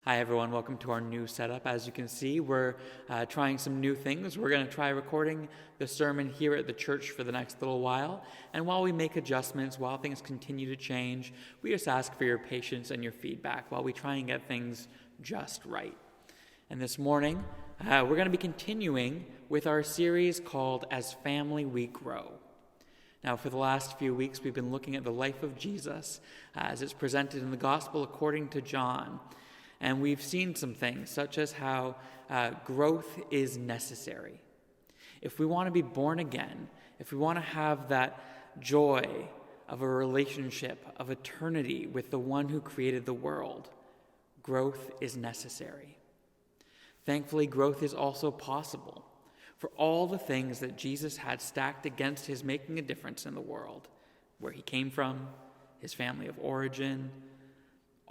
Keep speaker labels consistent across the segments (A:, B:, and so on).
A: Hi everyone, welcome to our new setup. As you can see, we're trying some new things. We're going to try recording the sermon here at the church for the next little while. And while we make adjustments, while things continue to change, we just ask for your patience and your feedback while we try and get things just right. And this morning, we're going to be continuing with our series called As Family We Grow. Now, for the last few weeks, we've been looking at the life of Jesus as it's presented in the Gospel according to John. And we've seen some things, such as how growth is necessary. If we want to be born again, if we want to have that joy of a relationship of eternity with the one who created the world, growth is necessary. Thankfully, growth is also possible. For all the things that Jesus had stacked against his making a difference in the world, where he came from, his family of origin,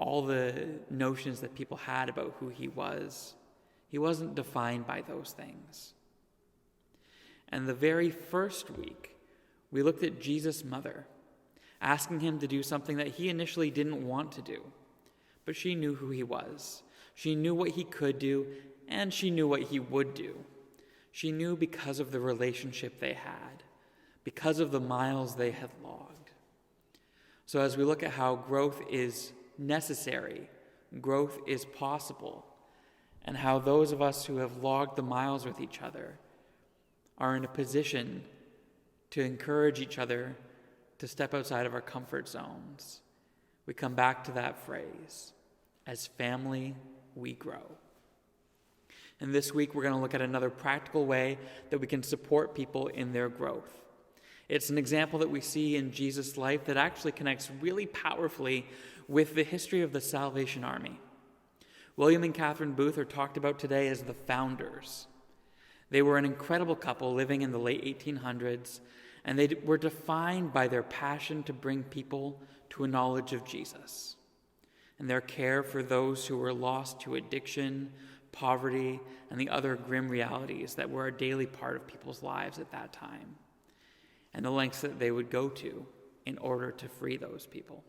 A: all the notions that people had about who he wasn't defined by those things. And the very first week, we looked at Jesus' mother, asking him to do something that he initially didn't want to do. But she knew who he was. She knew what he could do, and she knew what he would do. She knew because of the relationship they had, because of the miles they had logged. So as we look at how growth is necessary, growth is possible, and how those of us who have logged the miles with each other are in a position to encourage each other to step outside of our comfort zones, we come back to that phrase, as family we grow. And this week we're going to look at another practical way that we can support people in their growth. It's an example that we see in Jesus' life that actually connects really powerfully with the history of the Salvation Army. William and Catherine Booth are talked about today as the founders. They were an incredible couple living in the late 1800s, and they were defined by their passion to bring people to a knowledge of Jesus, and their care for those who were lost to addiction, poverty, and the other grim realities that were a daily part of people's lives at that time, and the lengths that they would go to in order to free those people.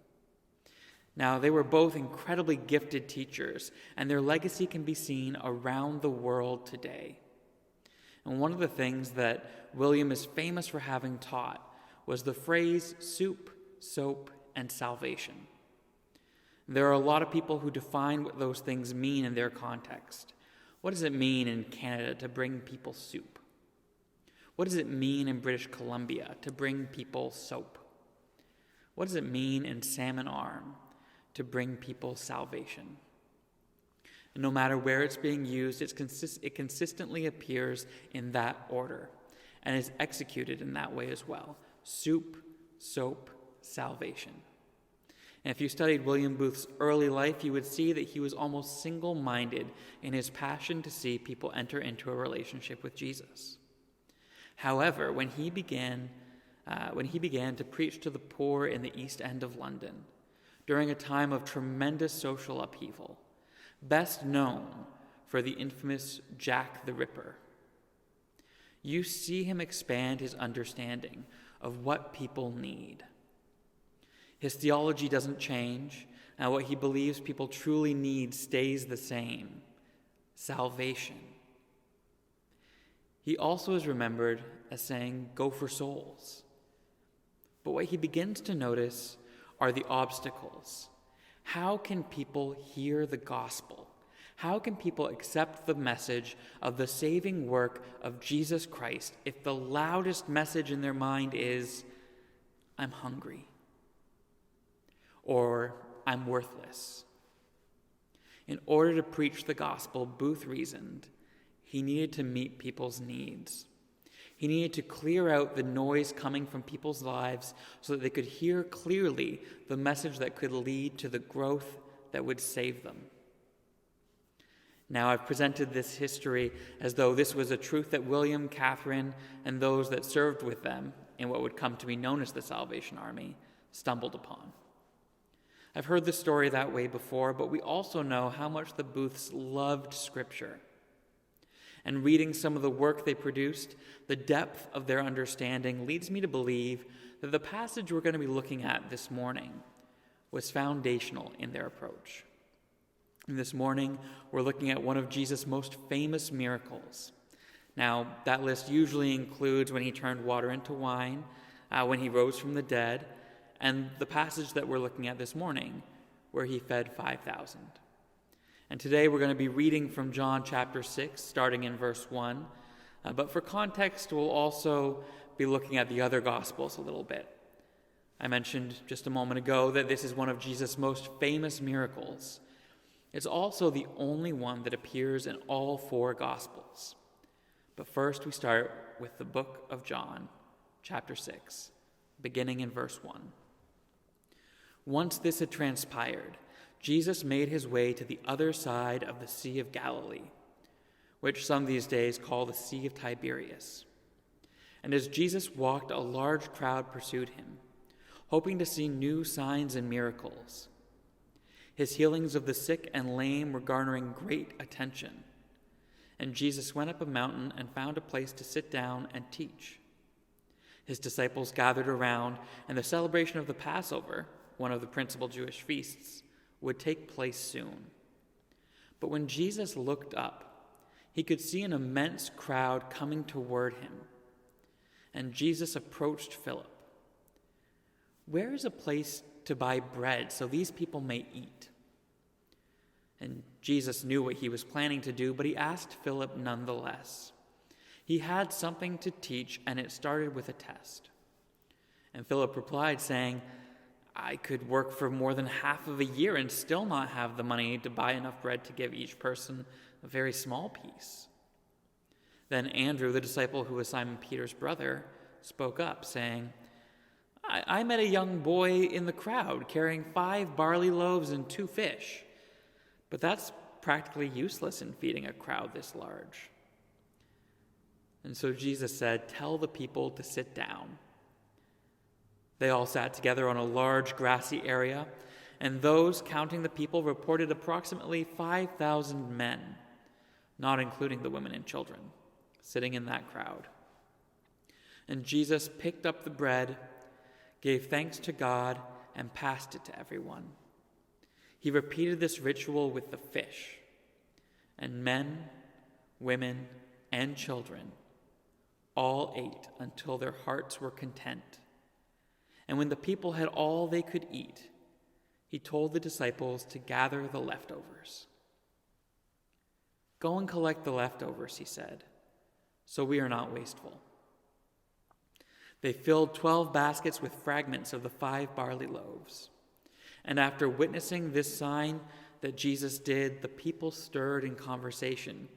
A: Now, they were both incredibly gifted teachers, and their legacy can be seen around the world today. And one of the things that William is famous for having taught was the phrase soup, soap, and salvation. There are a lot of people who define what those things mean in their context. What does it mean in Canada to bring people soup? What does it mean in British Columbia to bring people soap? What does it mean in Salmon Arm to bring people salvation? And no matter where it's being used, it consistently appears in that order and is executed in that way as well. Soup, soap, salvation. And if you studied William Booth's early life, you would see that he was almost single-minded in his passion to see people enter into a relationship with Jesus. However, when he began to preach to the poor in the East End of London, during a time of tremendous social upheaval, best known for the infamous Jack the Ripper, you see him expand his understanding of what people need. His theology doesn't change, and what he believes people truly need stays the same: salvation. He also is remembered as saying, "Go for souls." But what he begins to notice are the obstacles. How can people hear the gospel? How can people accept the message of the saving work of Jesus Christ if the loudest message in their mind is, "I'm hungry," or "I'm worthless"? In order to preach the gospel, Booth reasoned, he needed to meet people's needs. He needed to clear out the noise coming from people's lives so that they could hear clearly the message that could lead to the growth that would save them. Now, I've presented this history as though this was a truth that William, Catherine, and those that served with them in what would come to be known as the Salvation Army stumbled upon. I've heard the story that way before, but we also know how much the Booths loved Scripture. And reading some of the work they produced, the depth of their understanding leads me to believe that the passage we're going to be looking at this morning was foundational in their approach. And this morning, we're looking at one of Jesus' most famous miracles. Now, that list usually includes when he turned water into wine, when he rose from the dead, and the passage that we're looking at this morning, where he fed 5,000. And today we're going to be reading from John chapter 6, starting in verse 1. But for context, we'll also be looking at the other Gospels a little bit. I mentioned just a moment ago that this is one of Jesus' most famous miracles. It's also the only one that appears in all 4 Gospels. But first we start with the book of John, chapter 6, beginning in verse 1. Once this had transpired, Jesus made his way to the other side of the Sea of Galilee, which some these days call the Sea of Tiberias. And as Jesus walked, a large crowd pursued him, hoping to see new signs and miracles. His healings of the sick and lame were garnering great attention, and Jesus went up a mountain and found a place to sit down and teach. His disciples gathered around, and the celebration of the Passover, one of the principal Jewish feasts, would take place soon. But when Jesus looked up, he could see an immense crowd coming toward him, and Jesus approached Philip. "Where is a place to buy bread so these people may eat?" And Jesus knew what he was planning to do, but he asked Philip nonetheless. He had something to teach, and it started with a test. And Philip replied, saying, "I could work for more than half of a year and still not have the money to buy enough bread to give each person a very small piece." Then Andrew, the disciple who was Simon Peter's brother, spoke up, saying, I met a young boy in the crowd carrying 5 barley loaves and 2 fish, but that's practically useless in feeding a crowd this large." And so Jesus said, "Tell the people to sit down." They all sat together on a large grassy area, and those counting the people reported approximately 5,000 men, not including the women and children, sitting in that crowd. And Jesus picked up the bread, gave thanks to God, and passed it to everyone. He repeated this ritual with the fish, and men, women, and children all ate until their hearts were content. And when the people had all they could eat, he told the disciples to gather the leftovers. "Go and collect the leftovers," he said, "so we are not wasteful." They filled 12 baskets with fragments of the 5 barley loaves. And after witnessing this sign that Jesus did, the people stirred in conversation,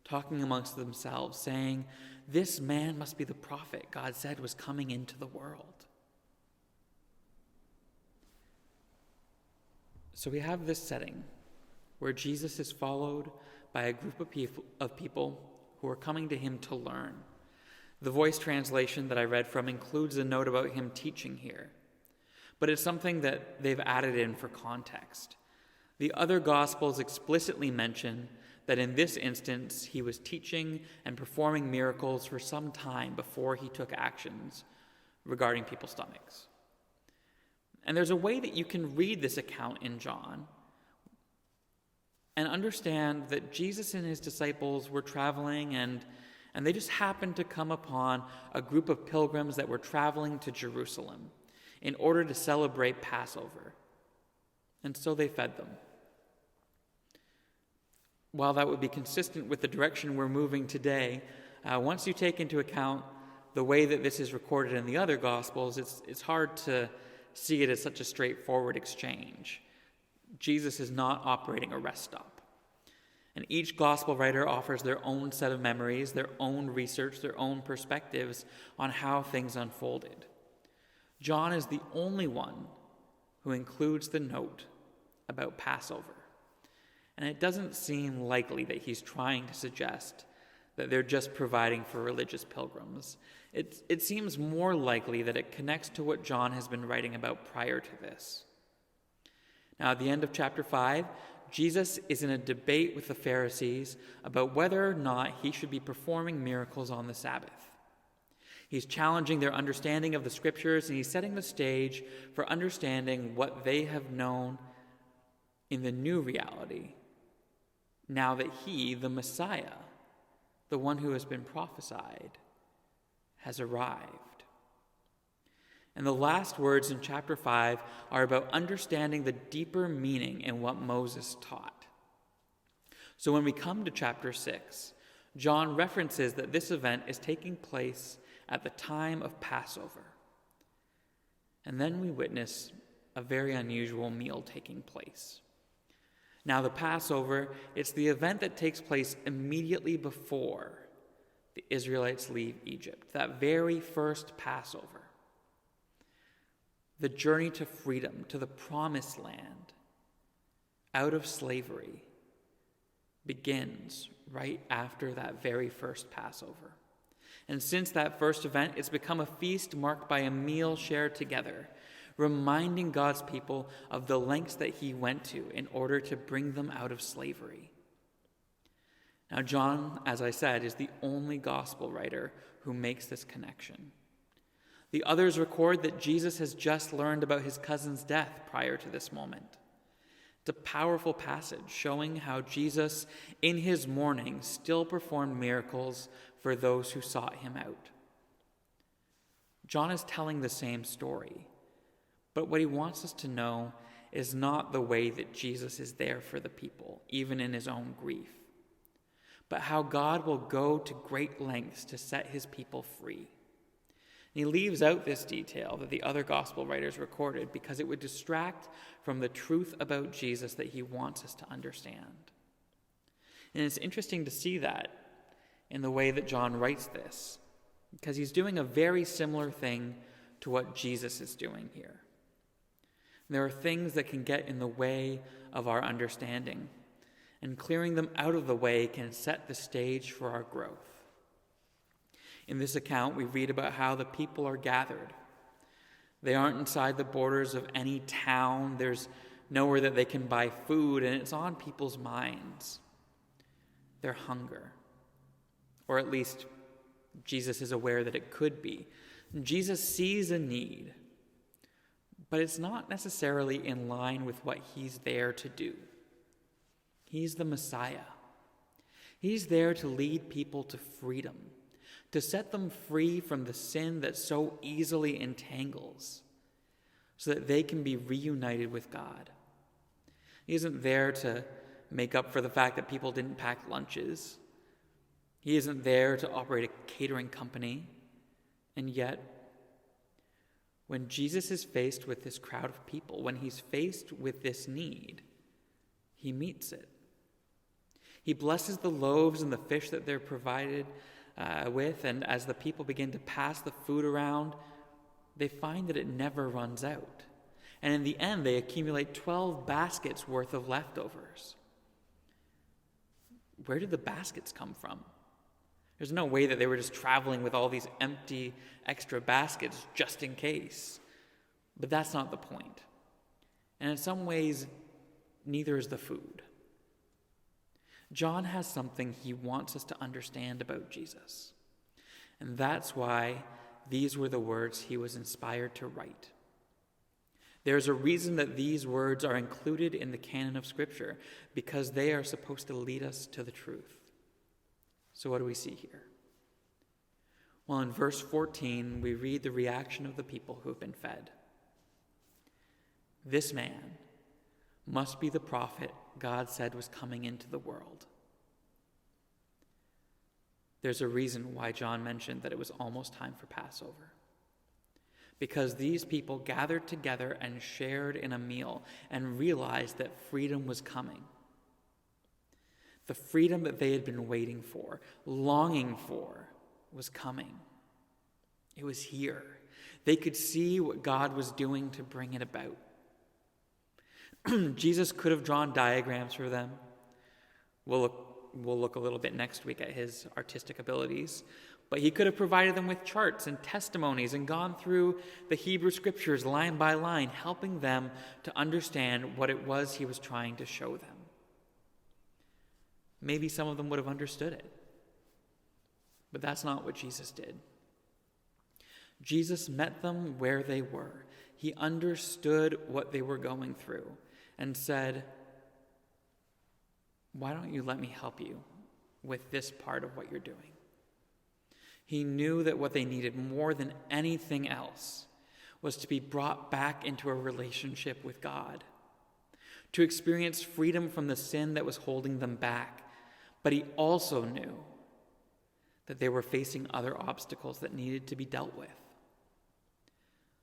A: talking amongst themselves, saying, "This man must be the prophet God said was coming into the world." So we have this setting where Jesus is followed by a group of people who are coming to him to learn. The Voice translation that I read from includes a note about him teaching here, but it's something that they've added in for context. The other Gospels explicitly mention that in this instance he was teaching and performing miracles for some time before he took actions regarding people's stomachs. And there's a way that you can read this account in John and understand that Jesus and his disciples were traveling and they just happened to come upon a group of pilgrims that were traveling to Jerusalem in order to celebrate Passover. And so they fed them. While that would be consistent with the direction we're moving today, once you take into account the way that this is recorded in the other Gospels, it's hard to see it as such a straightforward exchange. Jesus is not operating a rest stop. And each gospel writer offers their own set of memories, their own research, their own perspectives on how things unfolded. John is the only one who includes the note about Passover. And it doesn't seem likely that he's trying to suggest that they're just providing for religious pilgrims. It seems more likely that it connects to what John has been writing about prior to this. Now, at the end of chapter 5, Jesus is in a debate with the Pharisees about whether or not he should be performing miracles on the Sabbath. He's challenging their understanding of the Scriptures, and he's setting the stage for understanding what they have known in the new reality now that he, the Messiah, the one who has been prophesied, has arrived. And the last words in chapter 5 are about understanding the deeper meaning in what Moses taught. So when we come to chapter 6, John references that this event is taking place at the time of Passover. And then we witness a very unusual meal taking place. Now, the Passover, it's the event that takes place immediately before the Israelites leave Egypt, that very first Passover. The journey to freedom, to the promised land, out of slavery, begins right after that very first Passover. And since that first event, it's become a feast marked by a meal shared together, reminding God's people of the lengths that he went to in order to bring them out of slavery. Now, John, as I said, is the only gospel writer who makes this connection. The others record that Jesus has just learned about his cousin's death prior to this moment. It's a powerful passage showing how Jesus, in his mourning, still performed miracles for those who sought him out. John is telling the same story, but what he wants us to know is not the way that Jesus is there for the people, even in his own grief, but how God will go to great lengths to set his people free. And he leaves out this detail that the other gospel writers recorded because it would distract from the truth about Jesus that he wants us to understand. And it's interesting to see that in the way that John writes this, because he's doing a very similar thing to what Jesus is doing here. There are things that can get in the way of our understanding, and clearing them out of the way can set the stage for our growth. In this account, we read about how the people are gathered. They aren't inside the borders of any town. There's nowhere that they can buy food, and it's on people's minds. Their hunger. Or at least Jesus is aware that it could be. Jesus sees a need, but it's not necessarily in line with what he's there to do. He's the Messiah. He's there to lead people to freedom, to set them free from the sin that so easily entangles, so that they can be reunited with God. He isn't there to make up for the fact that people didn't pack lunches. He isn't there to operate a catering company. And yet, when Jesus is faced with this crowd of people, when he's faced with this need, he meets it. He blesses the loaves and the fish that they're provided with, and as the people begin to pass the food around, they find that it never runs out. And in the end, they accumulate 12 baskets worth of leftovers. Where did the baskets come from? There's no way that they were just traveling with all these empty extra baskets just in case. But that's not the point. And in some ways, neither is the food. John has something he wants us to understand about Jesus. And that's why these were the words he was inspired to write. There's a reason that these words are included in the canon of Scripture, because they are supposed to lead us to the truth. So what do we see here? Well, in verse 14, we read the reaction of the people who have been fed. This man must be the prophet God said was coming into the world. There's a reason why John mentioned that it was almost time for Passover. Because these people gathered together and shared in a meal and realized that freedom was coming. The freedom that they had been waiting for, longing for, was coming. It was here. They could see what God was doing to bring it about. Jesus could have drawn diagrams for them. We'll look a little bit next week at his artistic abilities. But he could have provided them with charts and testimonies and gone through the Hebrew Scriptures line by line, helping them to understand what it was he was trying to show them. Maybe some of them would have understood it. But that's not what Jesus did. Jesus met them where they were. He understood what they were going through and said, why don't you let me help you with this part of what you're doing? He knew that what they needed more than anything else was to be brought back into a relationship with God, to experience freedom from the sin that was holding them back. But he also knew that they were facing other obstacles that needed to be dealt with.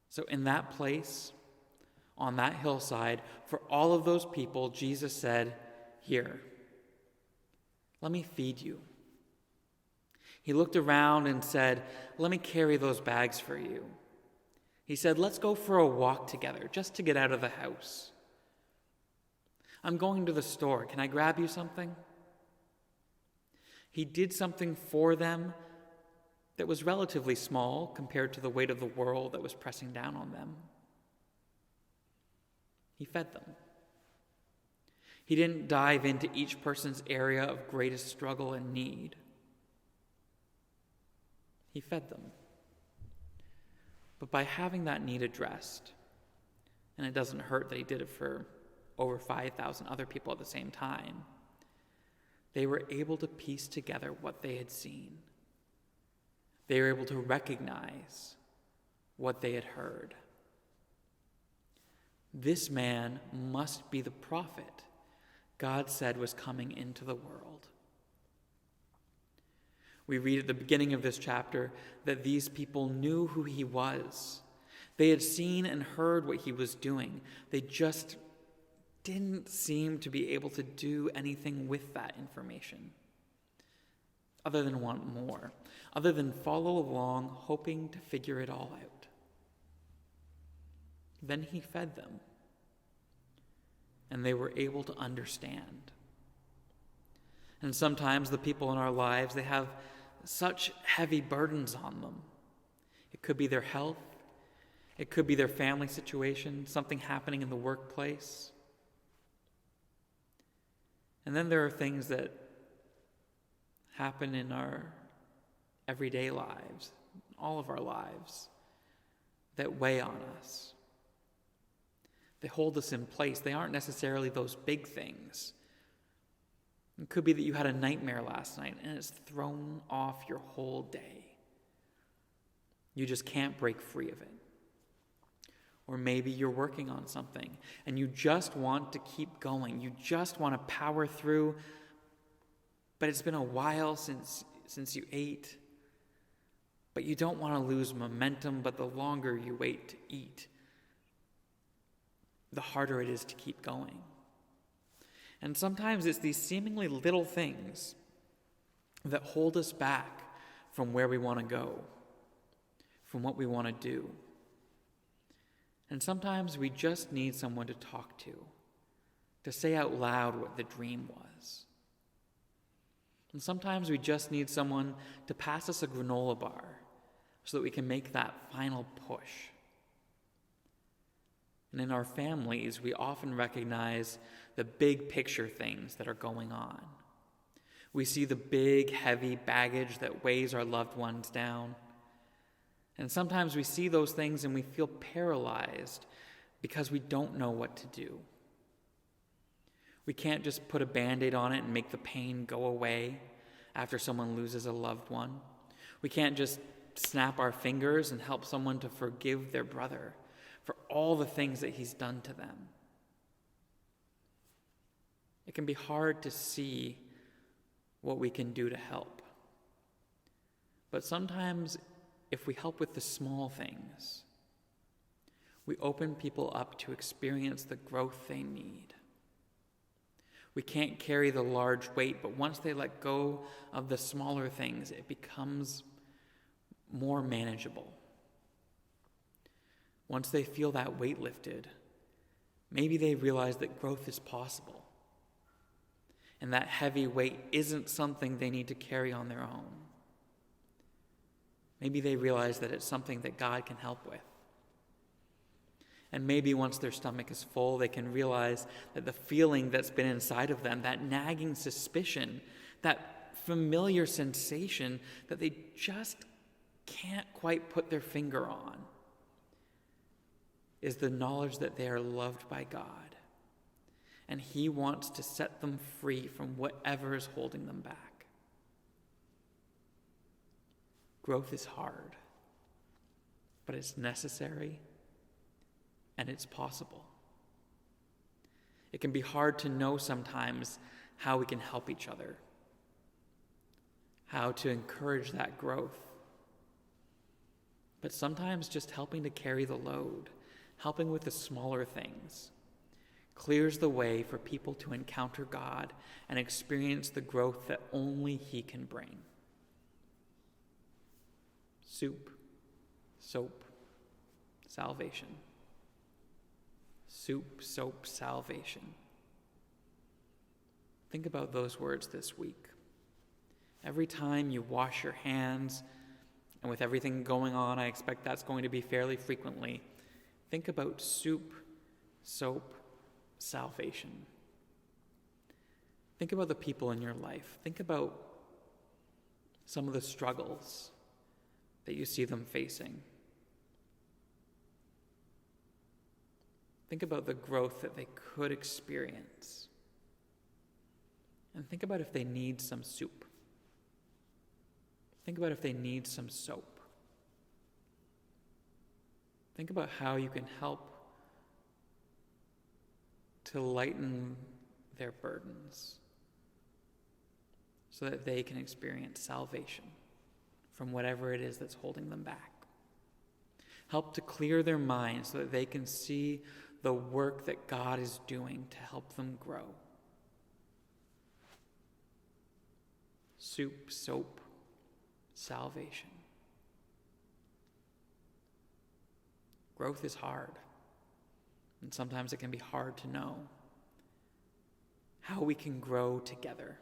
A: So in that place, on that hillside, for all of those people, Jesus said, "Here, let me feed you." He looked around and said, "Let me carry those bags for you." He said, "Let's go for a walk together, just to get out of the house. I'm going to the store. Can I grab you something?" He did something for them that was relatively small compared to the weight of the world that was pressing down on them. He fed them. He didn't dive into each person's area of greatest struggle and need. He fed them. But by having that need addressed, and it doesn't hurt that he did it for over 5,000 other people at the same time, they were able to piece together what they had seen. They were able to recognize what they had heard. This man must be the prophet God said was coming into the world. We read at the beginning of this chapter that these people knew who he was. They had seen and heard what he was doing. They just didn't seem to be able to do anything with that information, other than want more, other than follow along, hoping to figure it all out. Then he fed them, and they were able to understand. And sometimes the people in our lives, they have such heavy burdens on them. It could be their health. It could be their family situation, something happening in the workplace. And then there are things that happen in our everyday lives, all of our lives, that weigh on us. They hold us in place. They aren't necessarily those big things. It could be that you had a nightmare last night and it's thrown off your whole day. You just can't break free of it. Or maybe you're working on something and you just want to keep going. You just want to power through, but it's been a while since you ate. But you don't want to lose momentum, but the longer you wait to eat, the harder it is to keep going. And sometimes it's these seemingly little things that hold us back from where we want to go, from what we want to do. And sometimes we just need someone to talk to say out loud what the dream was. And sometimes we just need someone to pass us a granola bar so that we can make that final push. And in our families, we often recognize the big picture things that are going on. We see the big, heavy baggage that weighs our loved ones down. And sometimes we see those things and we feel paralyzed because we don't know what to do. We can't just put a Band-Aid on it and make the pain go away after someone loses a loved one. We can't just snap our fingers and help someone to forgive their brother for all the things that he's done to them. It can be hard to see what we can do to help. But sometimes, if we help with the small things, we open people up to experience the growth they need. We can't carry the large weight, but once they let go of the smaller things, it becomes more manageable. Once they feel that weight lifted, maybe they realize that growth is possible, and that heavy weight isn't something they need to carry on their own. Maybe they realize that it's something that God can help with. And maybe once their stomach is full, they can realize that the feeling that's been inside of them, that nagging suspicion, that familiar sensation that they just can't quite put their finger on, is the knowledge that they are loved by God and he wants to set them free from whatever is holding them back. Growth is hard, but it's necessary and it's possible. It can be hard to know sometimes how we can help each other, how to encourage that growth. But sometimes just helping to carry the load, helping with the smaller things, clears the way for people to encounter God and experience the growth that only He can bring. Soup, soap, salvation. Soup, soap, salvation. Think about those words this week. Every time you wash your hands, and with everything going on, I expect that's going to be fairly frequently, think about soup, soap, salvation. Think about the people in your life. Think about some of the struggles that you see them facing. Think about the growth that they could experience. And think about if they need some soup. Think about if they need some soap. Think about how you can help to lighten their burdens so that they can experience salvation from whatever it is that's holding them back. Help to clear their minds so that they can see the work that God is doing to help them grow. Soup, soap, salvation. Growth is hard, and sometimes it can be hard to know how we can grow together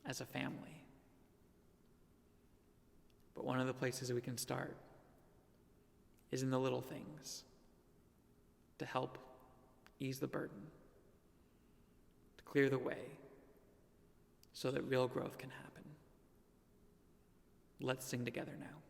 A: as a family. But one of the places we can start is in the little things to help ease the burden, to clear the way so that real growth can happen. Let's sing together now.